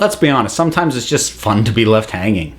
let's be honest, sometimes it's just fun to be left hanging.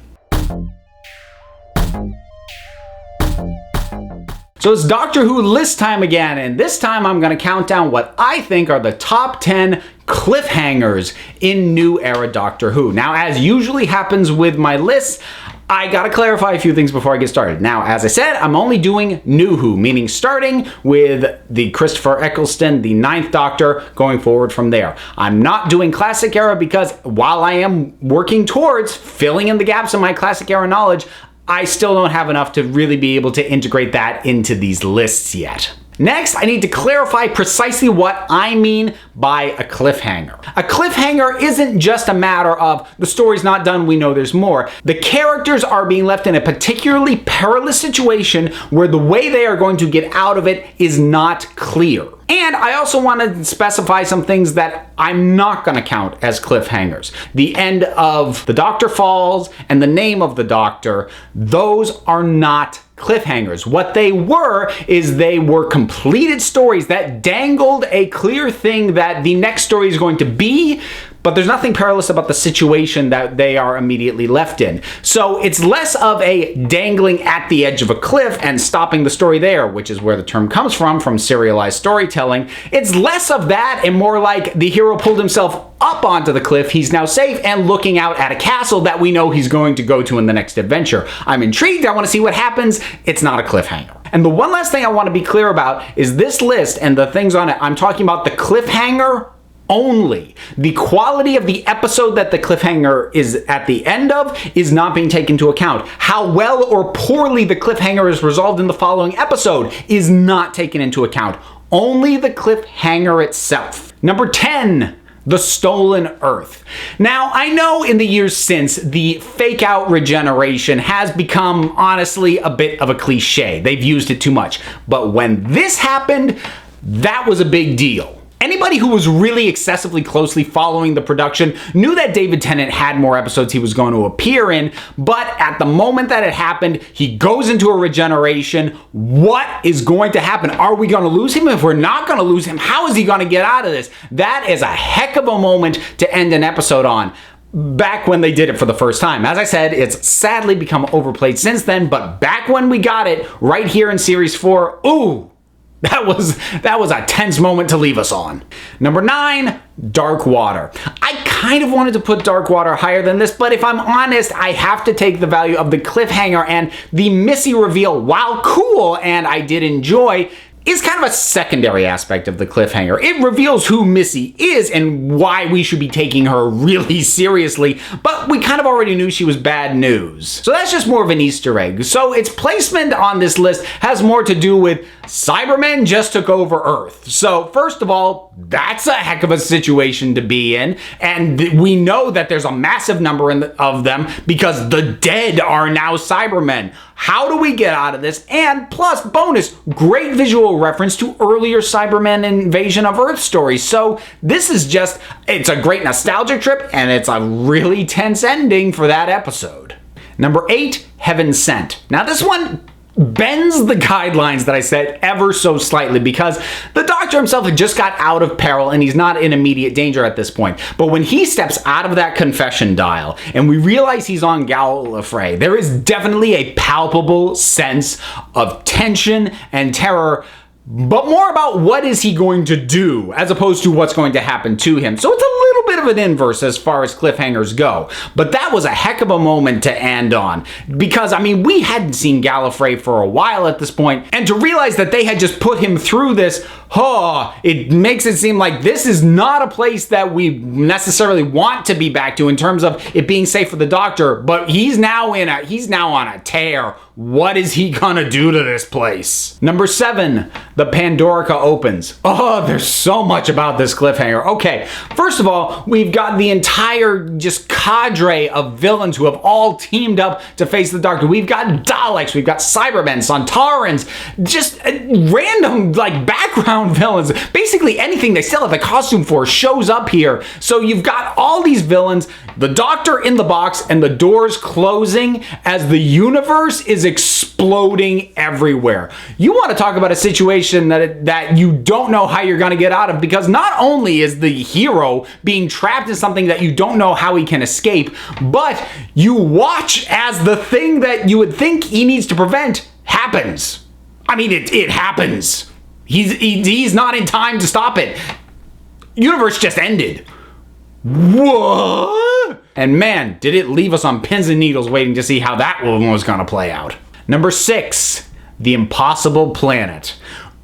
So it's Doctor Who list time again, and this time I'm going to count down what I think are the top 10 cliffhangers in New Era Doctor Who. Now, as usually happens with my lists, I gotta clarify a few things before I get started. Now, as I said, I'm only doing New Who, meaning starting with the Christopher Eccleston, the 9th Doctor, going forward from there. I'm not doing Classic Era because while I am working towards filling in the gaps in my Classic Era knowledge, I still don't have enough to really be able to integrate that into these lists yet. Next, I need to clarify precisely what I mean by a cliffhanger. A cliffhanger isn't just a matter of the story's not done, we know there's more. The characters are being left in a particularly perilous situation where the way they are going to get out of it is not clear. And I also want to specify some things that I'm not going to count as cliffhangers. The end of The Doctor Falls and the name of the Doctor, those are not cliffhangers. What they were is they were completed stories that dangled a clear thing that the next story is going to be, but there's nothing perilous about the situation that they are immediately left in. So it's less of a dangling at the edge of a cliff and stopping the story there, which is where the term comes from serialized storytelling. It's less of that and more like the hero pulled himself up onto the cliff, he's now safe and looking out at a castle that we know he's going to go to in the next adventure. I'm intrigued, I want to see what happens. It's not a cliffhanger. And the one last thing I want to be clear about is this list and the things on it. I'm talking about the cliffhanger only. The quality of the episode that the cliffhanger is at the end of is not being taken into account. How well or poorly the cliffhanger is resolved in the following episode is not taken into account. Only the cliffhanger itself. Number 10. The Stolen Earth. Now, I know in the years since, the fake-out regeneration has become, honestly, a bit of a cliche. They've used it too much. But when this happened, that was a big deal. Anybody who was really excessively closely following the production knew that David Tennant had more episodes he was going to appear in, but at the moment that it happened, he goes into a regeneration. What is going to happen? Are we going to lose him? If we're not going to lose him, how is he going to get out of this? That is a heck of a moment to end an episode on. Back when they did it for the first time. As I said, it's sadly become overplayed since then, but back when we got it, right here in Series 4, ooh, that was a tense moment to leave us on. Number 9, Dark Water. I kind of wanted to put Dark Water higher than this, but if I'm honest, I have to take the value of the cliffhanger, and the Missy reveal, while cool and I did enjoy, is kind of a secondary aspect of the cliffhanger. It reveals who Missy is and why we should be taking her really seriously, but we kind of already knew she was bad news. So that's just more of an Easter egg. So its placement on this list has more to do with Cybermen just took over Earth. So first of all, that's a heck of a situation to be in, and we know that there's a massive number of them because the dead are now Cybermen. How do we get out of this? And plus, bonus, great visual reference to earlier Cybermen invasion of Earth stories. So this is just, it's a great nostalgic trip, and it's a really tense ending for that episode. Number 8, Heaven Sent. Now this one bends the guidelines that I set ever so slightly because the Doctor himself had just got out of peril and he's not in immediate danger at this point. But when he steps out of that confession dial and we realize he's on Gallifrey, there is definitely a palpable sense of tension and terror, but more about what is he going to do as opposed to what's going to happen to him. So it's a little bit of an inverse as far as cliffhangers go. But that was a heck of a moment to end on because, I mean, we hadn't seen Gallifrey for a while at this point, and to realize that they had just put him through this, it makes it seem like this is not a place that we necessarily want to be back to in terms of it being safe for the Doctor, but he's now on a tear. What is he gonna do to this place? Number 7, the Pandorica opens. Oh, there's so much about this cliffhanger. Okay, first of all, we've got the entire just cadre of villains who have all teamed up to face the Doctor. We've got Daleks, we've got Cybermen, Sontarans, just random like background underground villains. Basically anything they still have the costume for shows up here. So you've got all these villains, the Doctor in the box, and the doors closing as the universe is exploding everywhere. You want to talk about a situation that you don't know how you're going to get out of, because not only is the hero being trapped in something that you don't know how he can escape, but you watch as the thing that you would think he needs to prevent happens. I mean, it happens. He's not in time to stop it. Universe just ended. What? And man, did it leave us on pins and needles waiting to see how that one was going to play out. Number 6, the impossible planet.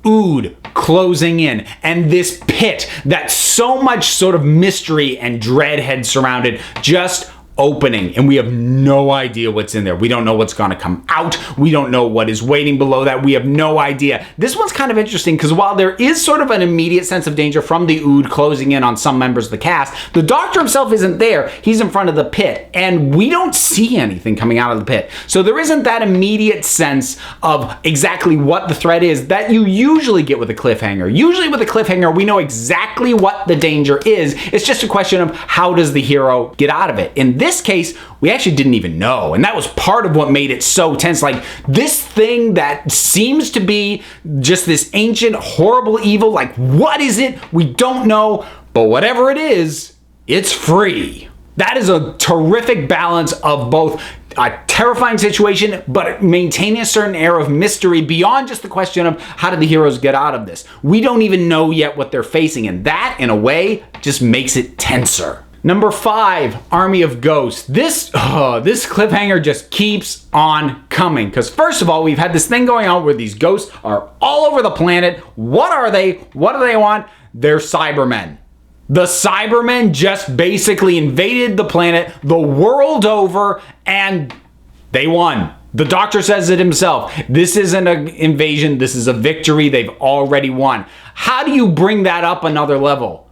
Ood closing in, and this pit that so much sort of mystery and dread had surrounded just opening, and we have no idea what's in there. We don't know what's going to come out. We don't know what is waiting below that. We have no idea. This one's kind of interesting because while there is sort of an immediate sense of danger from the Ood closing in on some members of the cast, the Doctor himself isn't there. He's in front of the pit, and we don't see anything coming out of the pit. So there isn't that immediate sense of exactly what the threat is that you usually get with a cliffhanger. Usually with a cliffhanger, we know exactly what the danger is. It's just a question of how does the hero get out of it. In this case, we actually didn't even know, and that was part of what made it so tense. Like, this thing that seems to be just this ancient, horrible evil, like, what is it? We don't know, but whatever it is, it's free. That is a terrific balance of both a terrifying situation, but maintaining a certain air of mystery beyond just the question of how did the heroes get out of this. We don't even know yet what they're facing, and that, in a way, just makes it tenser. Number 5, Army of Ghosts. This cliffhanger just keeps on coming. Because first of all, we've had this thing going on where these ghosts are all over the planet. What are they? What do they want? They're Cybermen. The Cybermen just basically invaded the planet the world over, and they won. The Doctor says it himself. This isn't an invasion. This is a victory. They've already won. How do you bring that up another level?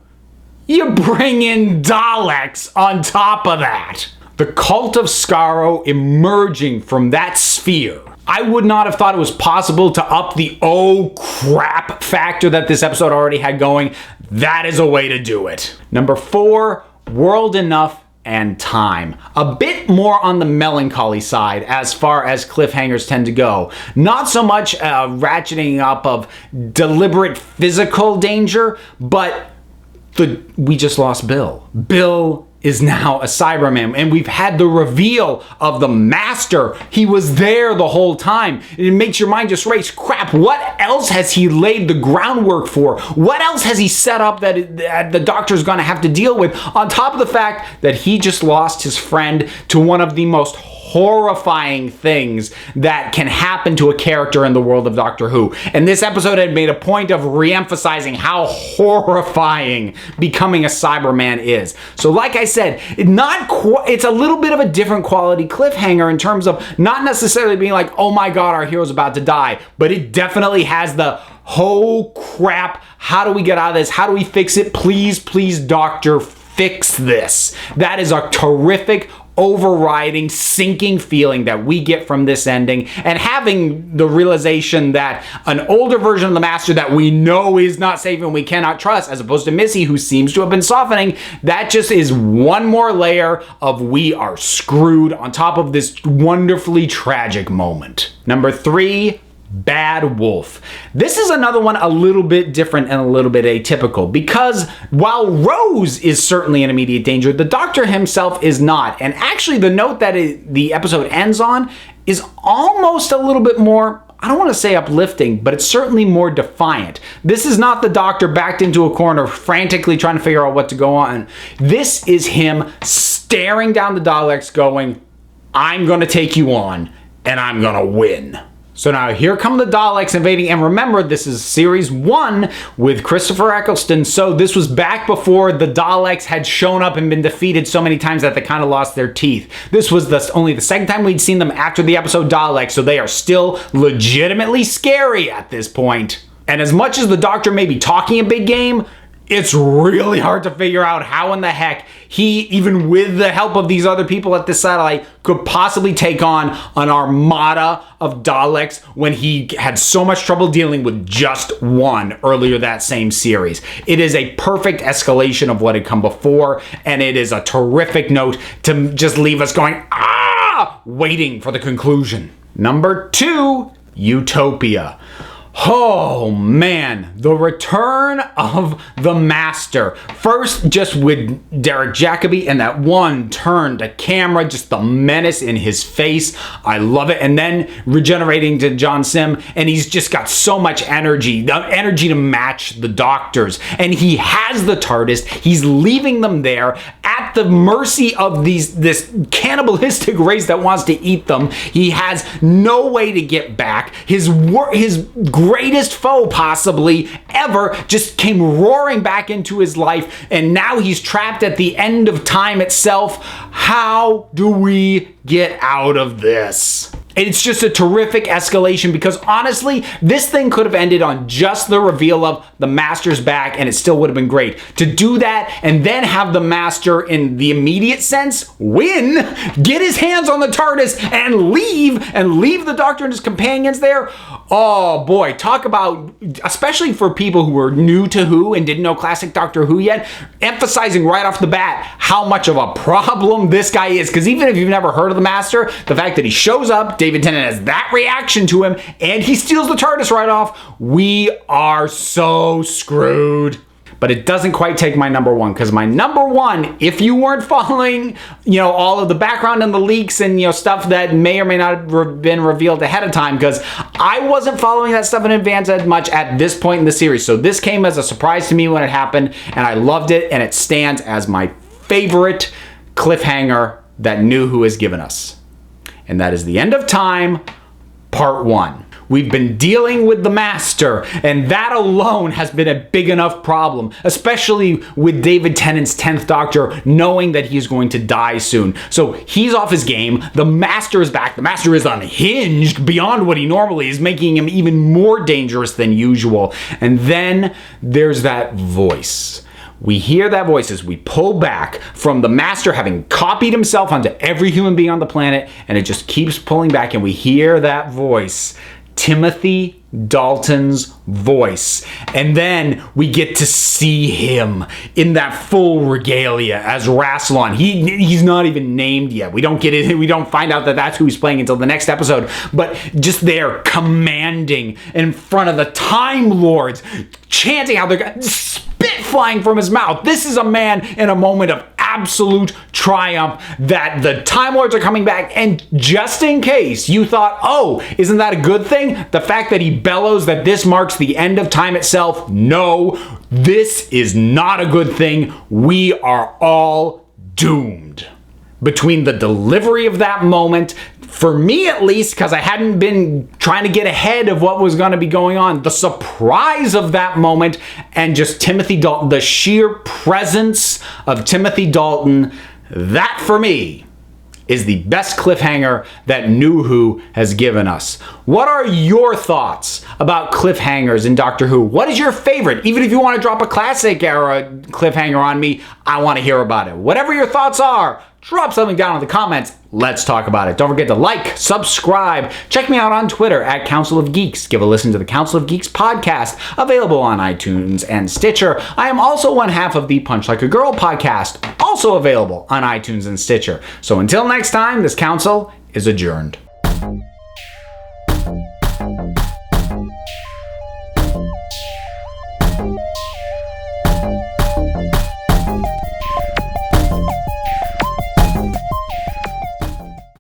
You bring in Daleks on top of that. The cult of Skaro emerging from that sphere. I would not have thought it was possible to up the oh crap factor that this episode already had going. That is a way to do it. Number 4, World Enough and Time. A bit more on the melancholy side as far as cliffhangers tend to go. Not so much ratcheting up of deliberate physical danger, but we just lost Bill. Bill is now a Cyberman, and we've had the reveal of the Master. He was there the whole time. It makes your mind just race. Crap, what else has he laid the groundwork for? What else has he set up that the Doctor's gonna have to deal with, on top of the fact that he just lost his friend to one of the most horrifying things that can happen to a character in the world of Doctor Who. And this episode had made a point of re-emphasizing how horrifying becoming a Cyberman is. So like I said, it's a little bit of a different quality cliffhanger in terms of not necessarily being like, oh my god, our hero's about to die, but it definitely has the, oh crap, how do we get out of this? How do we fix it? Please, please, Doctor, fix this. That is a terrific, overriding, sinking feeling that we get from this ending, and having the realization that an older version of the Master that we know is not safe and we cannot trust, as opposed to Missy, who seems to have been softening, that just is one more layer of we are screwed on top of this wonderfully tragic moment. Number 3, Bad Wolf. This is another one a little bit different and a little bit atypical, because while Rose is certainly in immediate danger, the Doctor himself is not. And actually the note that the episode ends on is almost a little bit more, I don't want to say uplifting, but it's certainly more defiant. This is not the Doctor backed into a corner frantically trying to figure out what to go on. This is him staring down the Daleks going, I'm going to take you on and I'm going to win. So now here come the Daleks invading, and remember, this is series 1 with Christopher Eccleston, so this was back before the Daleks had shown up and been defeated so many times that they kind of lost their teeth. This was only the second time we'd seen them after the episode Daleks, so they are still legitimately scary at this point. And as much as the Doctor may be talking a big game, It's really hard to figure out how in the heck he, even with the help of these other people at this satellite, could possibly take on an armada of Daleks when he had so much trouble dealing with just one earlier that same series. It is a perfect escalation of what had come before, and it is a terrific note to just leave us going, waiting for the conclusion. Number 2, Utopia. Oh man, the return of the Master. First, just with Derek Jacobi and that one turn to camera, just the menace in his face. I love it. And then regenerating to John Sim, and he's just got so much energy, the energy to match the Doctors. And he has the TARDIS. He's leaving them there at the mercy of this cannibalistic race that wants to eat them. He has no way to get back. His greatest foe possibly ever just came roaring back into his life, and now he's trapped at the end of time itself. How do we get out of this? It's just a terrific escalation, because honestly, this thing could have ended on just the reveal of the Master's back, and it still would have been great. To do that and then have the Master, in the immediate sense, win, get his hands on the TARDIS and leave the Doctor and his companions there. Oh boy, talk about, especially for people who were new to Who and didn't know classic Doctor Who yet, emphasizing right off the bat how much of a problem this guy is. Because even if you've never heard of the Master, the fact that he shows up, David Tennant has that reaction to him, and he steals the TARDIS right off, we are so screwed. But it doesn't quite take my number 1, because my number 1, if you weren't following, all of the background and the leaks and, stuff that may or may not have been revealed ahead of time, because I wasn't following that stuff in advance as much at this point in the series. So this came as a surprise to me when it happened, and I loved it, and it stands as my favorite cliffhanger that New Who has given us. And that is the end of time, part 1. We've been dealing with the Master, and that alone has been a big enough problem, especially with David Tennant's 10th Doctor knowing that he's going to die soon. So he's off his game, the Master is back, the Master is unhinged beyond what he normally is, making him even more dangerous than usual. And then there's that voice. We hear that voice as we pull back from the Master having copied himself onto every human being on the planet, and it just keeps pulling back, and we hear that voice, Timothy Dalton's voice. And then we get to see him in that full regalia as Rassilon. He's not even named yet. We don't get it. We don't find out that that's who he's playing until the next episode. But just there commanding in front of the Time Lords, chanting how they're spit flying from his mouth. This is a man in a moment of absolute triumph that the Time Lords are coming back. And just in case you thought, oh, isn't that a good thing? The fact that he bellows that this marks the end of time itself. No, this is not a good thing. We are all doomed. Between the delivery of that moment, for me at least, because I hadn't been trying to get ahead of what was going to be going on, the surprise of that moment, and just Timothy Dalton, the sheer presence of Timothy Dalton, that for me is the best cliffhanger that New Who has given us. What are your thoughts about cliffhangers in Doctor Who? What is your favorite? Even if you want to drop a classic era cliffhanger on me, I want to hear about it. Whatever your thoughts are, drop something down in the comments. Let's talk about it. Don't forget to like, subscribe. Check me out on Twitter at Council of Geeks. Give a listen to the Council of Geeks podcast, available on iTunes and Stitcher. I am also one half of the Punch Like a Girl podcast, also available on iTunes and Stitcher. So until next time, this council is adjourned.